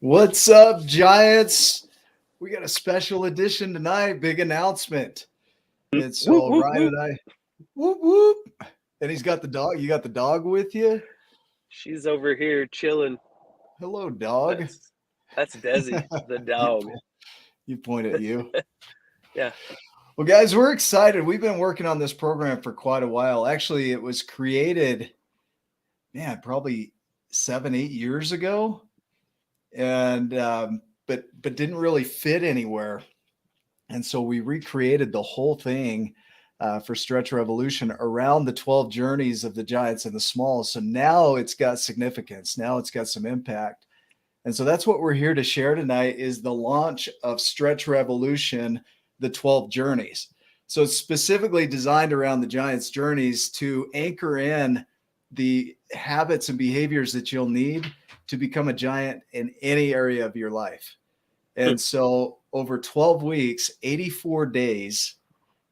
What's up, Giants? We got a special edition tonight. Big announcement. And Whoop, so whoop, Ryan whoop. and I, whoop whoop. And he's got the dog. You got the dog with you? She's over here chilling. Hello, dog. That's Desi, the You, dog. you point at you. Yeah. Well, guys, we're excited. We've been working on this program for quite a while. Actually, it was created, man, probably 7, 8 years ago, and but didn't really fit anywhere. And so we recreated the whole thing for Stretch Revolution around the 12 journeys of the giants and the smalls. So now it's got significance. Now it's got some impact. And so that's what we're here to share tonight is the launch of Stretch Revolution, the 12 journeys. So it's specifically designed around the giants' journeys to anchor in the habits and behaviors that you'll need to become a giant in any area of your life. And so over 12 weeks, 84 days,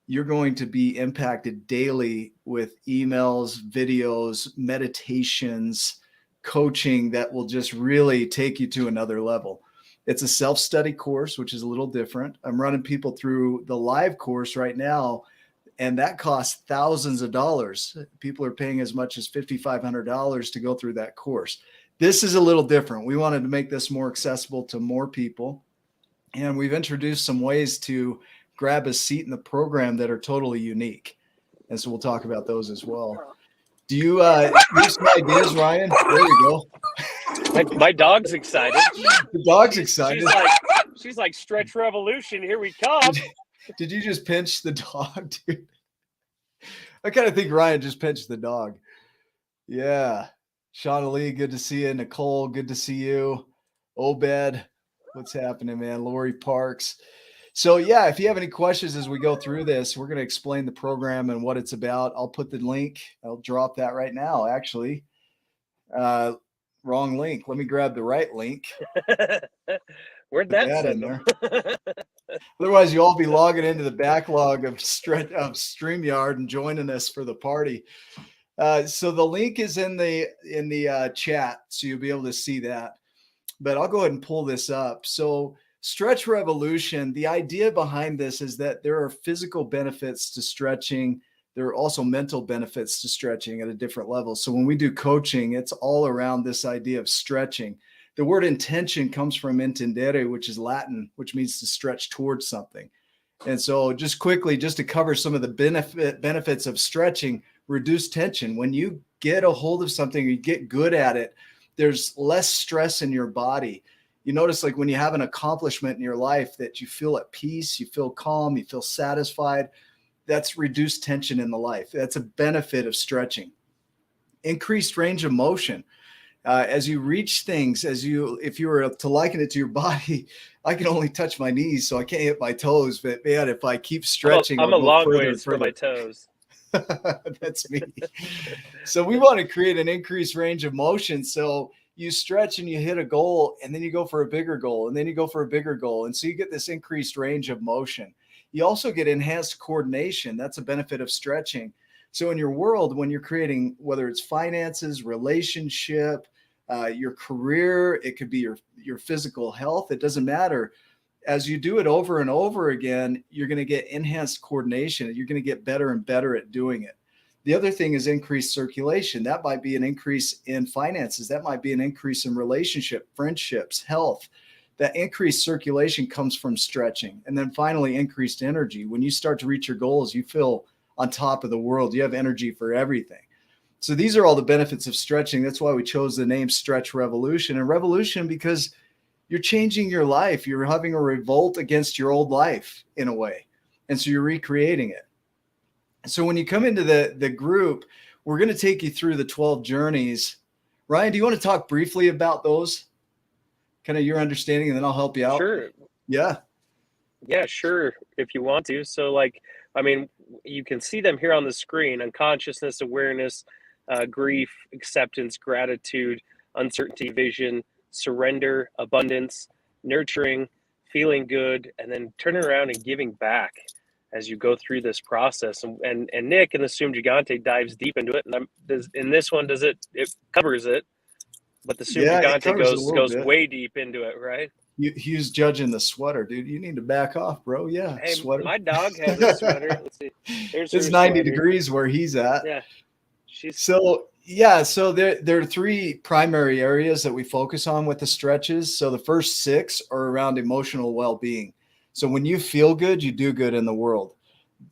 you're going to be impacted daily with emails, videos, meditations, coaching that will just really take you to another level. It's a self-study course, which is a little different. I'm running people through the live course right now, and that costs thousands of dollars. People are paying as much as $5,500 to go through that course. This is a little different. We wanted to make this more accessible to more people. And we've introduced some ways to grab a seat in the program that are totally unique. And so we'll talk about those as well. Do you have some ideas, Ryan? There you go. My dog's excited. The dog's excited. She's like Stretch Revolution. Here we come. Did you just pinch the dog, dude? I kind of think Ryan just pinched the dog. Yeah. Shauna Lee, good to see you. Nicole, good to see you. Obed, what's happening, man? Lori Parks. So, yeah, if you have any questions as we go through this, we're going to explain the program and what it's about. I'll put the link. I'll drop that right now, actually. Wrong link. Let me grab the right link. Where'd that send them? Otherwise, you'll all be logging into the backlog of StreamYard and joining us for the party. So the link is in the chat, so you'll be able to see that. But I'll go ahead and pull this up. So Stretch Revolution, the idea behind this is that there are physical benefits to stretching. There are also mental benefits to stretching at a different level. So when we do coaching, it's all around this idea of stretching. The word intention comes from intendere, which is Latin, which means to stretch towards something. And so just quickly, just to cover some of the benefits of stretching, reduce tension. When you get a hold of something, you get good at it, there's less stress in your body. You notice like when you have an accomplishment in your life that you feel at peace, you feel calm, you feel satisfied. That's reduced tension in the life. That's a benefit of stretching. Increased range of motion. As you reach things, if you were to liken it to your body, I can only touch my knees, so I can't hit my toes. But man, if I keep stretching, I'm a long ways from my toes. That's me. So we want to create an increased range of motion. So you stretch and you hit a goal, and then you go for a bigger goal, and then you go for a bigger goal. And so you get this increased range of motion. You also get enhanced coordination. That's a benefit of stretching. So in your world, when you're creating, whether it's finances, relationship, your career, it could be your physical health, it doesn't matter. As you do it over and over again, you're going to get enhanced coordination. You're going to get better and better at doing it. The other thing is increased circulation. That might be an increase in finances. That might be an increase in relationship, friendships, health. That increased circulation comes from stretching. And then finally, increased energy. When you start to reach your goals, you feel on top of the world. You have energy for everything. So these are all the benefits of stretching. That's why we chose the name Stretch Revolution. And revolution because you're changing your life. You're having a revolt against your old life in a way. And so you're recreating it. So when you come into the group, we're going to take you through the 12 journeys. Ryan, do you want to talk briefly about those? Kind of your understanding, and then I'll help you out. Sure. Yeah. Yeah, sure. If you want to. So you can see them here on the screen: unconsciousness, awareness, grief, acceptance, gratitude, uncertainty, vision, surrender, abundance, nurturing, feeling good, and then turning around and giving back as you go through this process. And Nick in the Sum Gigante dives deep into it. And in this one, it covers it. But the Yeah, it Sumigante covers a little goes bit. way deep into it, right? Hugh's judging the sweater, dude. You need to back off, bro. Yeah, Hey, sweater. my dog has a sweater. Let's see. There's It's her 90 sweater. degrees where he's at. Yeah, she's So yeah, so there are three primary areas that we focus on with the stretches. So the first six are around emotional well-being. So when you feel good, you do good in the world.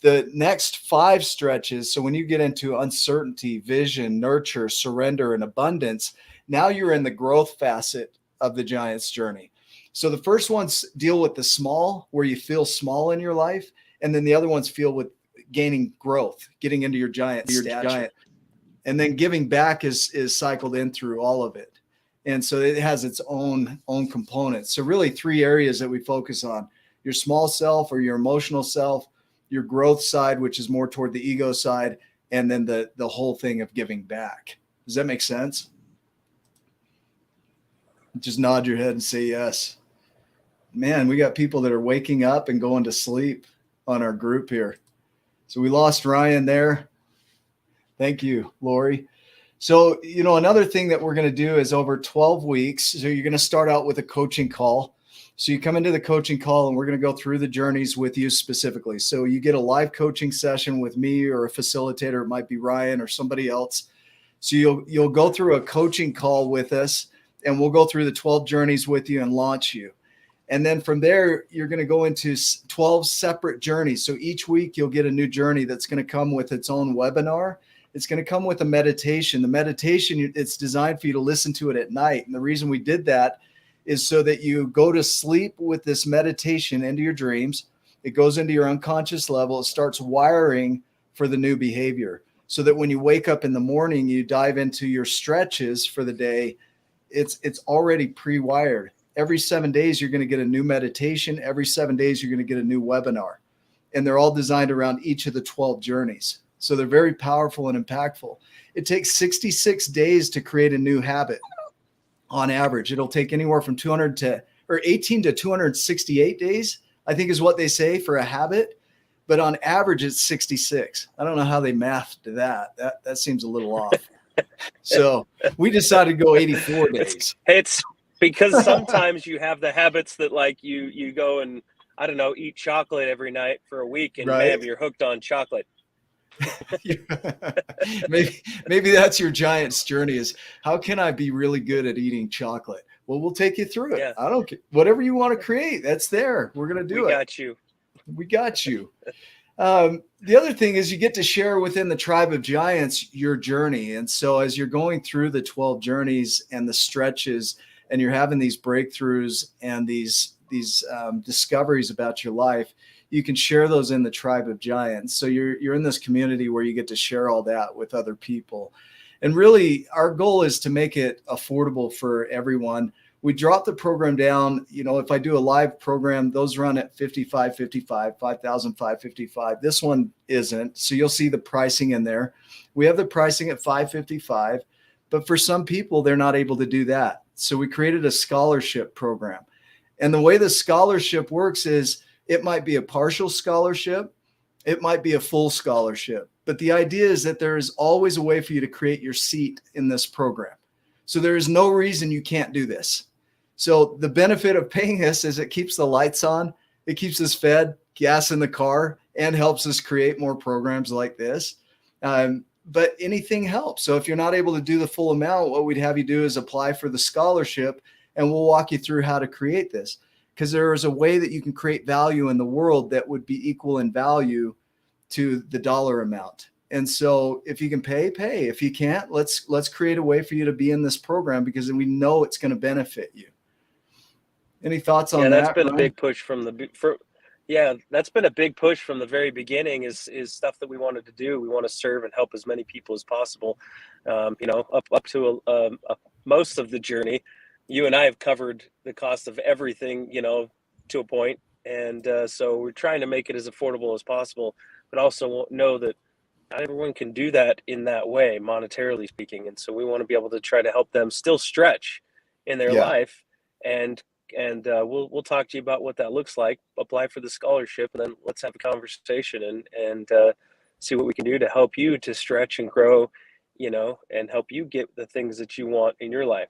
The next five stretches, so when you get into uncertainty, vision, nurture, surrender, and abundance, now you're in the growth facet of the giant's journey. So the first ones deal with the small, where you feel small in your life, and then the other ones feel with gaining growth, getting into your giant stature. And then giving back is cycled in through all of it. And so it has its own components. So really three areas that we focus on: your small self or your emotional self, your growth side, which is more toward the ego side, and then the whole thing of giving back. Does that make sense? Just nod your head and say yes. Man, we got people that are waking up and going to sleep on our group here. So we lost Ryan there. Thank you, Lori. So, another thing that we're going to do is over 12 weeks. So you're going to start out with a coaching call. So you come into the coaching call and we're going to go through the journeys with you specifically. So you get a live coaching session with me or a facilitator. It might be Ryan or somebody else. So you'll go through a coaching call with us and we'll go through the 12 journeys with you and launch you. And then from there, you're going to go into 12 separate journeys. So each week you'll get a new journey that's going to come with its own webinar. It's going to come with a meditation. The meditation, it's designed for you to listen to it at night. And the reason we did that is so that you go to sleep with this meditation into your dreams. It goes into your unconscious level. It starts wiring for the new behavior so that when you wake up in the morning, you dive into your stretches for the day. It's already pre-wired. Every 7 days, you're going to get a new meditation. Every 7 days, you're going to get a new webinar. And they're all designed around each of the 12 journeys. So they're very powerful and impactful. It takes 66 days to create a new habit on average. It'll take anywhere from 18 to 268 days, I think is what they say for a habit. But on average, it's 66. I don't know how they mathed that. That seems a little off. So we decided to go 84 days. It's because sometimes you have the habits that like you go and, I don't know, eat chocolate every night for a week and Right. bam, you're hooked on chocolate. maybe that's your giant's journey, is how can I be really good at eating chocolate? Well, we'll take you through it. Yeah. I don't care. Whatever you want to create, that's there. We're going to do it. We got you. The other thing is you get to share within the tribe of giants your journey. And so as you're going through the 12 journeys and the stretches and you're having these breakthroughs and these discoveries about your life, you can share those in the tribe of giants. So you're in this community where you get to share all that with other people. And really our goal is to make it affordable for everyone. We drop the program down. If I do a live program, those run at $5,555, $5,555. This one isn't. So you'll see the pricing in there. We have the pricing at $555, but for some people, they're not able to do that. So we created a scholarship program. And the way the scholarship works is it might be a partial scholarship. It might be a full scholarship. But the idea is that there is always a way for you to create your seat in this program. So there is no reason you can't do this. So the benefit of paying us is it keeps the lights on, it keeps us fed, gas in the car, and helps us create more programs like this. But anything helps. So if you're not able to do the full amount, what we'd have you do is apply for the scholarship, and we'll walk you through how to create this. Because there is a way that you can create value in the world that would be equal in value to the dollar amount. And so if you can pay. If you can't, let's create a way for you to be in this program, because we know it's going to benefit you. Any thoughts on that? That's been Ryan? a big push that's been a big push from the very beginning is stuff that we wanted to do. We want to serve and help as many people as possible. Up to most of the journey. You and I have covered the cost of everything, to a point. And so we're trying to make it as affordable as possible, but also know that not everyone can do that in that way, monetarily speaking. And so we want to be able to try to help them still stretch in their life. And we'll talk to you about what that looks like. Apply for the scholarship, and then let's have a conversation and see what we can do to help you to stretch and grow, and help you get the things that you want in your life.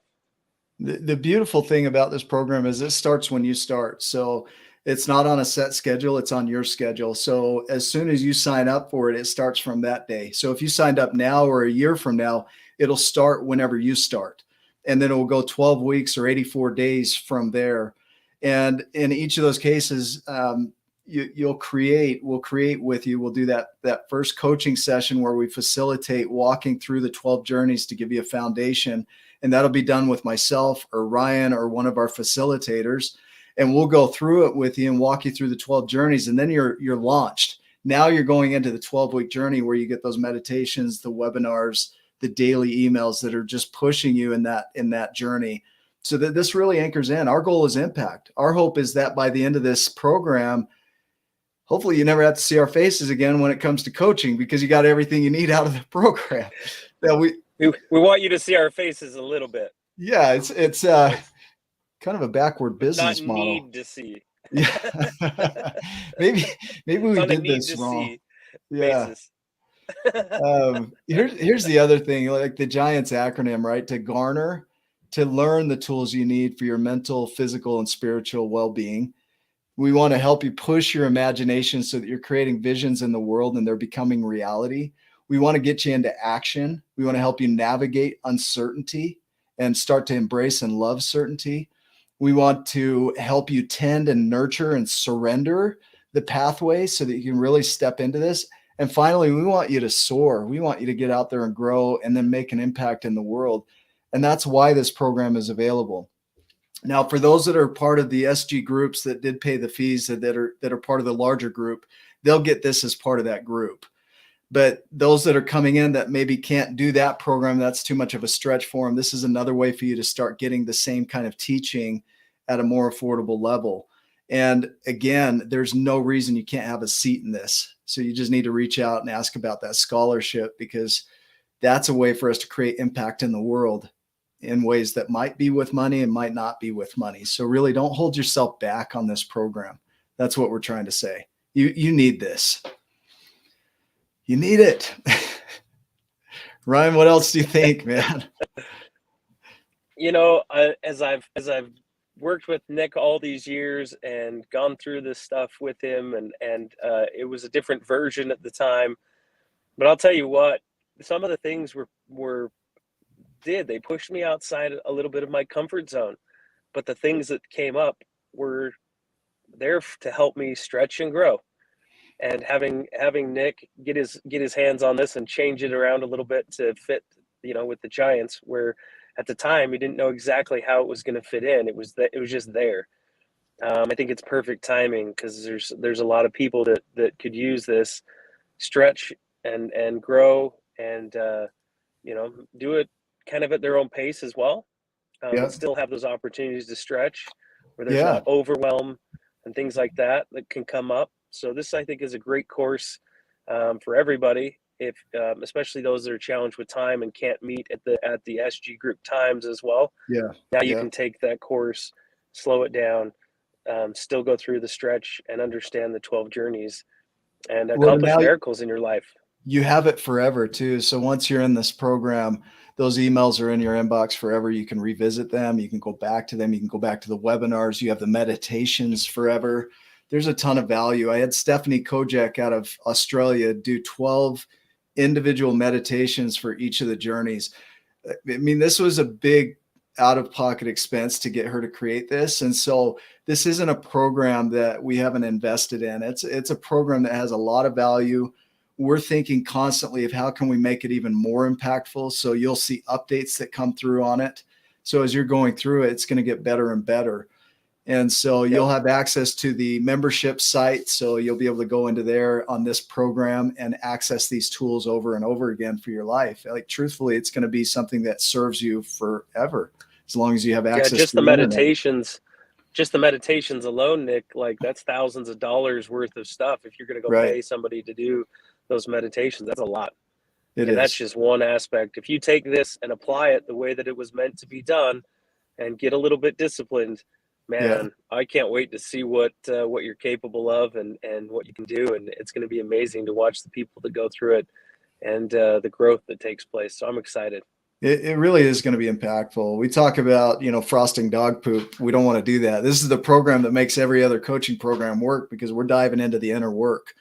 The beautiful thing about this program is it starts when you start. So it's not on a set schedule, it's on your schedule. So as soon as you sign up for it, it starts from that day. So if you signed up now or a year from now, it'll start whenever you start. And then it will go 12 weeks or 84 days from there. And in each of those cases, we'll create with you. We'll do that first coaching session where we facilitate walking through the 12 journeys to give you a foundation. And that'll be done with myself or Ryan or one of our facilitators. And we'll go through it with you and walk you through the 12 journeys. And then you're launched. Now you're going into the 12-week journey where you get those meditations, the webinars, the daily emails that are just pushing you in that journey. So that this really anchors in. Our goal is impact. Our hope is that by the end of this program, hopefully you never have to see our faces again when it comes to coaching, because you got everything you need out of the program. That we want you to see our faces a little bit. Yeah, it's kind of a backward business not model. Need to see. Yeah. maybe we did this wrong. Yeah. Here's the other thing, like the Giants acronym, right? To garner, to learn the tools you need for your mental, physical, and spiritual well-being. We want to help you push your imagination so that you're creating visions in the world and they're becoming reality. We want to get you into action. We want to help you navigate uncertainty and start to embrace and love certainty. We want to help you tend and nurture and surrender the pathway so that you can really step into this. And finally, we want you to soar. We want you to get out there and grow and then make an impact in the world. And that's why this program is available. Now, for those that are part of the SG groups that did pay the fees that are part of the larger group, they'll get this as part of that group. But those that are coming in that maybe can't do that program, that's too much of a stretch for them. This is another way for you to start getting the same kind of teaching at a more affordable level. And again, there's no reason you can't have a seat in this. So you just need to reach out and ask about that scholarship, because that's a way for us to create impact in the world in ways that might be with money and might not be with money. So really don't hold yourself back on this program. That's what we're trying to say. You need this. You need it. Ryan, what else do you think, man? As I've worked with Nick all these years and gone through this stuff with him, and it was a different version at the time. But I'll tell you what, some of the things they pushed me outside a little bit of my comfort zone. But the things that came up were there to help me stretch and grow. And having Nick get his hands on this and change it around a little bit to fit, with the Giants, where at the time he didn't know exactly how it was going to fit in. It was just there. I think it's perfect timing, because there's a lot of people that could use this, stretch and grow, and do it kind of at their own pace as well, but still have those opportunities to stretch where there's not overwhelm and things like that can come up. So this, I think, is a great course for everybody, if especially those that are challenged with time and can't meet at the SG group times as well. Now you can take that course, slow it down, still go through the stretch and understand the 12 journeys and accomplish miracles in your life. You have it forever too. So once you're in this program, those emails are in your inbox forever. You can revisit them. You can go back to them. You can go back to the webinars. You have the meditations forever. There's a ton of value. I had Stephanie Kojak out of Australia do 12 individual meditations for each of the journeys. I mean, this was a big out-of-pocket expense to get her to create this. And so this isn't a program that we haven't invested in. It's a program that has a lot of value. We're thinking constantly of how can we make it even more impactful. So you'll see updates that come through on it. So as you're going through it, it's going to get better and better. And so you'll have access to the membership site. So you'll be able to go into there on this program and access these tools over and over again for your life. Like, truthfully, it's going to be something that serves you forever, as long as you have access just to the meditations. Just the meditations alone, Nick, like that's thousands of dollars worth of stuff. If you're going to go pay somebody to do those meditations, that's a lot. That's just one aspect. If you take this and apply it the way that it was meant to be done and get a little bit disciplined, man, I can't wait to see what you're capable of and what you can do. And it's going to be amazing to watch the people that go through it and the growth that takes place. So I'm excited. It really is going to be impactful. We talk about, frosting dog poop. We don't want to do that. This is the program that makes every other coaching program work, because we're diving into the inner work.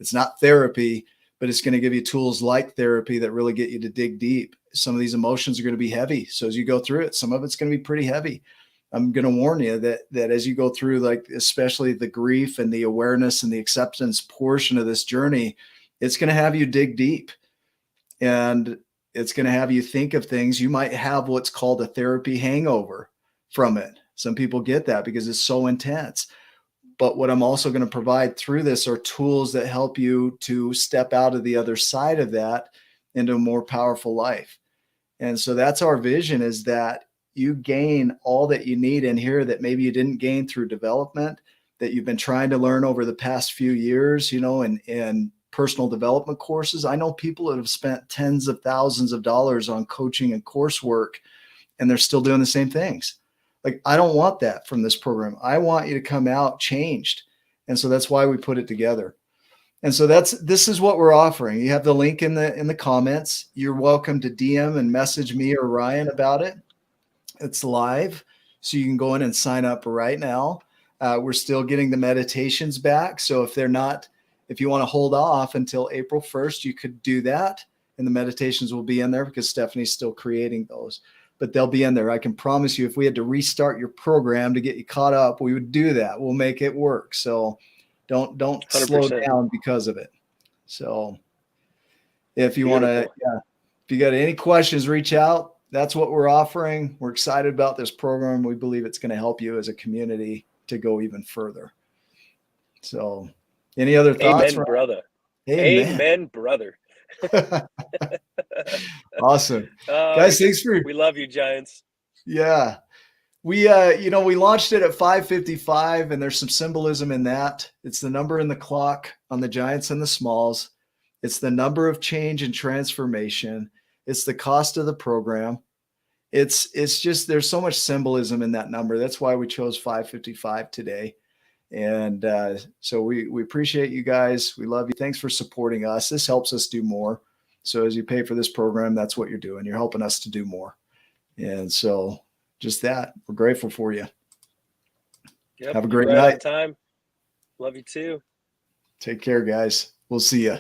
It's not therapy, but it's going to give you tools like therapy that really get you to dig deep. Some of these emotions are going to be heavy. So as you go through it, some of it's going to be pretty heavy. I'm going to warn you that as you go through, like, especially the grief and the awareness and the acceptance portion of this journey, it's going to have you dig deep. And it's going to have you think of things. You might have what's called a therapy hangover from it. Some people get that because it's so intense. But what I'm also going to provide through this are tools that help you to step out of the other side of that into a more powerful life. And so that's our vision, is that you gain all that you need in here that maybe you didn't gain through development, that you've been trying to learn over the past few years, and personal development courses. I know people that have spent tens of thousands of dollars on coaching and coursework, and they're still doing the same things. Like, I don't want that from this program. I want you to come out changed. And so that's why we put it together. And so this is what we're offering. You have the link in the comments. You're welcome to DM and message me or Ryan about it. It's live, so you can go in and sign up right now. We're still getting the meditations back. So if you want to hold off until April 1st, you could do that. And the meditations will be in there because Stephanie's still creating those, but they'll be in there. I can promise you, if we had to restart your program to get you caught up, we would do that. We'll make it work. So don't 100%. slow down because of it. So if you want to, if you got any questions, reach out. That's what we're offering. We're excited about this program. We believe it's going to help you as a community to go even further. So any other thoughts? Amen, brother. Amen. Amen, brother. Awesome. Guys, thanks for, we love you, Giants. Yeah. We launched it at 5:55, and there's some symbolism in that. It's the number in the clock on the Giants and the Smalls. It's the number of change and transformation. It's the cost of the program. It's just, there's so much symbolism in that number. That's why we chose 5:55 today. And so we appreciate you guys. We love you. Thanks for supporting us. This helps us do more. So as you pay for this program, that's what you're doing. You're helping us to do more. And so just that, we're grateful for you. Yep, have a great right night. on time. Love you too. Take care, guys. We'll see you.